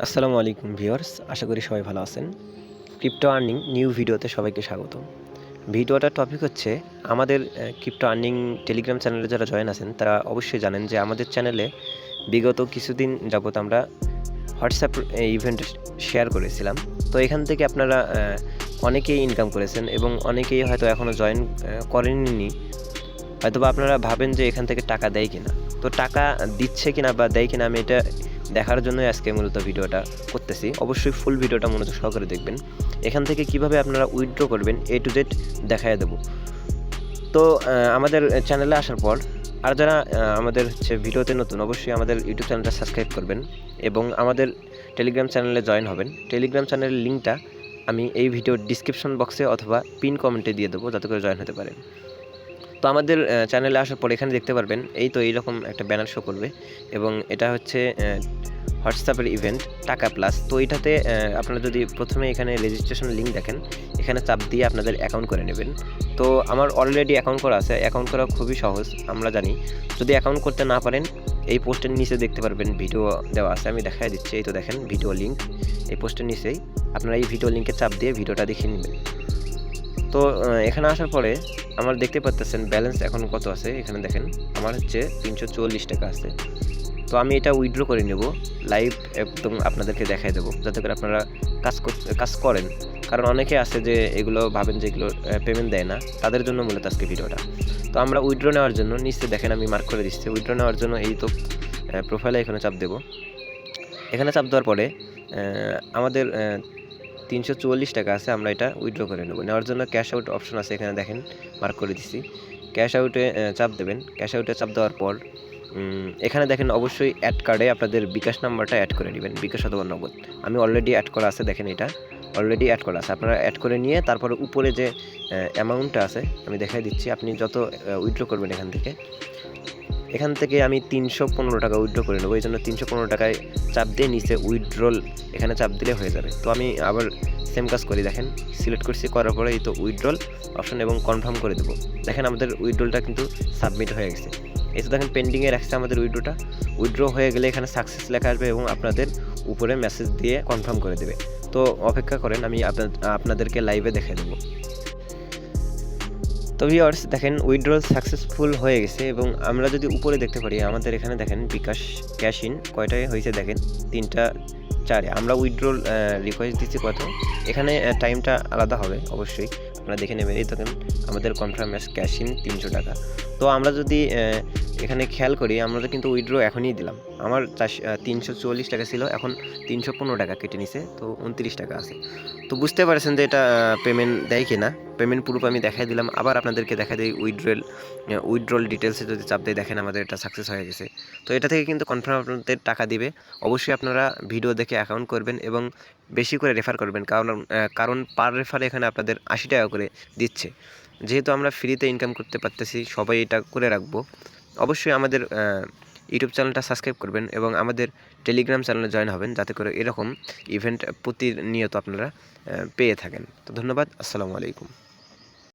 আসসালামু আলাইকুম ভিউয়ার্স, আশা করি সবাই ভালো আছেন। ক্রিপ্টো আর্নিং নিউ ভিডিওতে সবাইকে স্বাগত। ভিডিওটার টপিক হচ্ছে আমাদের ক্রিপ্টো আর্নিং টেলিগ্রাম চ্যানেলে যারা জয়েন আছেন তারা অবশ্যই জানেন যে আমাদের চ্যানেলে বিগত কিছুদিন যাবত আমরা হোয়াটসঅ্যাপ ইভেন্ট শেয়ার করেছিলাম। তো এখান থেকে আপনারা অনেকেই ইনকাম করেছেন এবং অনেকেই হয়তো এখনও জয়েন করেননি। হয়তোবা আপনারা ভাবেন যে এখান থেকে টাকা দেয় কিনা, তো টাকা দিচ্ছে কিনা বা দেয় কিনা আমি এটা দেখার জন্যই আজকে মূলত ভিডিওটা করতেছি। অবশ্যই ফুল ভিডিওটা মনোযোগ সহকারে দেখবেন। এখান থেকে কিভাবে আপনারা উইথড্র করবেন A to Z দেখায় দেব। তো আমাদের চ্যানেলে আসার পর আর যারা আমাদের ভিডিওতে নতুন, অবশ্যই আমাদের ইউটিউব চ্যানেলটা সাবস্ক্রাইব করবেন এবং আমাদের টেলিগ্রাম চ্যানেলে জয়েন হবেন। টেলিগ্রাম চ্যানেলের লিঙ্কটা আমি এই ভিডিওর ডিসক্রিপশন বক্সে অথবা পিন কমেন্টে দিয়ে দেবো, যাতে করে জয়েন হতে পারেন। তো আমাদের চ্যানেলে আসার পর এখানে দেখতে পারবেন এই তো এইরকম একটা ব্যানার শো করবে এবং এটা হচ্ছে হোয়াটসঅ্যাপের ইভেন্ট টাকা প্লাস। তো এটাতে আপনারা যদি প্রথমে এখানে রেজিস্ট্রেশন লিঙ্ক দেখেন, এখানে চাপ দিয়ে আপনাদের অ্যাকাউন্ট করে নেবেন। তো আমার অলরেডি অ্যাকাউন্ট করা আছে। অ্যাকাউন্ট করা খুবই সহজ, আমরা জানি। যদি অ্যাকাউন্ট করতে না পারেন, এই পোস্টের নিচে দেখতে পারবেন ভিডিও দেওয়া আছে, আমি দেখাই দিচ্ছি। এই তো দেখেন ভিডিও লিঙ্ক, এই পোস্টের নিচেই আপনারা এই ভিডিও লিঙ্কে চাপ দিয়ে ভিডিওটা দেখে নেবেন। তো এখানে আসার পরে আমার দেখতে পাচ্ছেন ব্যালেন্স এখন কত আছে। এখানে দেখেন আমার 344 টাকা আছে। তো আমি এটা উইথড্র করে নেব লাইভ, একদম আপনাদেরকে দেখাই দেবো, যাতে করে আপনারা কাজ করেন। কারণ অনেকে আছে যে এগুলো ভাবেন যে এগুলো পেমেন্ট দেয় না, তাদের জন্য মূলত আজকে ভিডিওটা। তো আমরা উইথড্র নেওয়ার জন্য নিচে দেখেন আমি মার্ক করে দিচ্ছি। উইথড্র নেওয়ার জন্য এই তো প্রোফাইলে এখানে চাপ দেব। এখানে চাপ দেওয়ার পরে আমাদের 344 টাকা আছে, আমরা এটা উইথড্র করে নেব। নেওয়ার জন্য ক্যাশ আউট অপশন আছে, এখানে দেখেন মার্ক করে দিচ্ছি। ক্যাশ আউটে চাপ দেবেন। ক্যাশ আউটে চাপ দেওয়ার পর এখানে দেখেন অবশ্যই অ্যাড কার্ডে আপনাদের বিকাশ নাম্বারটা অ্যাড করে নেবেন, বিকাশ অথবা নগদ। আমি অলরেডি অ্যাড করা আছে, দেখেন এটা অলরেডি অ্যাড করা আছে। আপনারা অ্যাড করে নিয়ে তারপরে উপরে যে অ্যামাউন্টটা আছে আমি দেখাই দিচ্ছি। আপনি যত উইথড্র করবেন এখান থেকে আমি 315 টাকা উইথড্র করে নেবো। এই জন্য 315 টাকায় চাপ দিয়ে নিচে উইথড্রল এখানে চাপ দিলে হয়ে যাবে। তো আমি আবার সেম কাজ করি, দেখেন সিলেক্ট করছি, করার পরে এই তো উইথড্রল অপশন এবং কনফার্ম করে দেবো। দেখেন আমাদের উইথড্রলটা কিন্তু সাবমিট হয়ে গেছে। এই তো দেখেন পেন্ডিংয়ে রাখছে আমাদের উইথড্রটা। উইথড্র হয়ে গেলে এখানে সাকসেস লেখা আসবে এবং আপনাদের উপরে মেসেজ দিয়ে কনফার্ম করে দেবে। তো অপেক্ষা করেন, আমি আপনাদেরকে লাইভে দেখাই দেবো। তো ভিউয়ার্স দেখেন উইথড্রল সাকসেসফুল হয়ে গেছে এবং আমরা যদি উপরে দেখতে পারি আমাদের এখানে দেখেন বিকাশ ক্যাশ ইন কয়টায় হয়েছে, দেখেন 3টা 4-এ। আমরা উইথড্রল রিকোয়েস্ট দিচ্ছি কত, এখানে টাইমটা আলাদা হবে, অবশ্যই আপনারা দেখে নেবেন। এই দেখেন আমাদের কনফার্ম ক্যাশ ইন 300 টাকা। তো আমরা যদি এখানে খেয়াল করি, আমরা তো কিন্তু উইথড্র এখনই দিলাম। আমার 344 টাকা ছিল, এখন 315 টাকা কেটে নিছে, তো 29 টাকা আছে। তো বুঝতে পারছেন যে এটা পেমেন্ট দেয় কিনা। পেমেন্ট প্রুফ আমি দেখাই দিলাম। আবার আপনাদেরকে দেখা দিই উইথড্রল ডিটেলসে যদি চাপ দিয়ে দেখেন আমাদের এটা সাকসেস হয়ে গেছে। তো এটা থেকে কিন্তু কনফার্ম আপনাদের টাকা দিবে। অবশ্যই আপনারা ভিডিও দেখে অ্যাকাউন্ট করবেন এবং বেশি করে রেফার করবেন, কারণ পার রেফারে এখানে আপনাদের 80 টাকা করে দিচ্ছে। যেহেতু আমরা ফ্রিতে ইনকাম করতে পারতেছি, সবাই এটা করে রাখবো। অবশ্যই আমাদের ইউটিউব চ্যানেলটা সাবস্ক্রাইব করবেন এবং আমাদের টেলিগ্রাম চ্যানেলে জয়েন হবেন, যাতে করে এরকম ইভেন্ট প্রতিনিয়ত আপনারা পেয়ে থাকেন। তো ধন্যবাদ, আসসালামু আলাইকুম।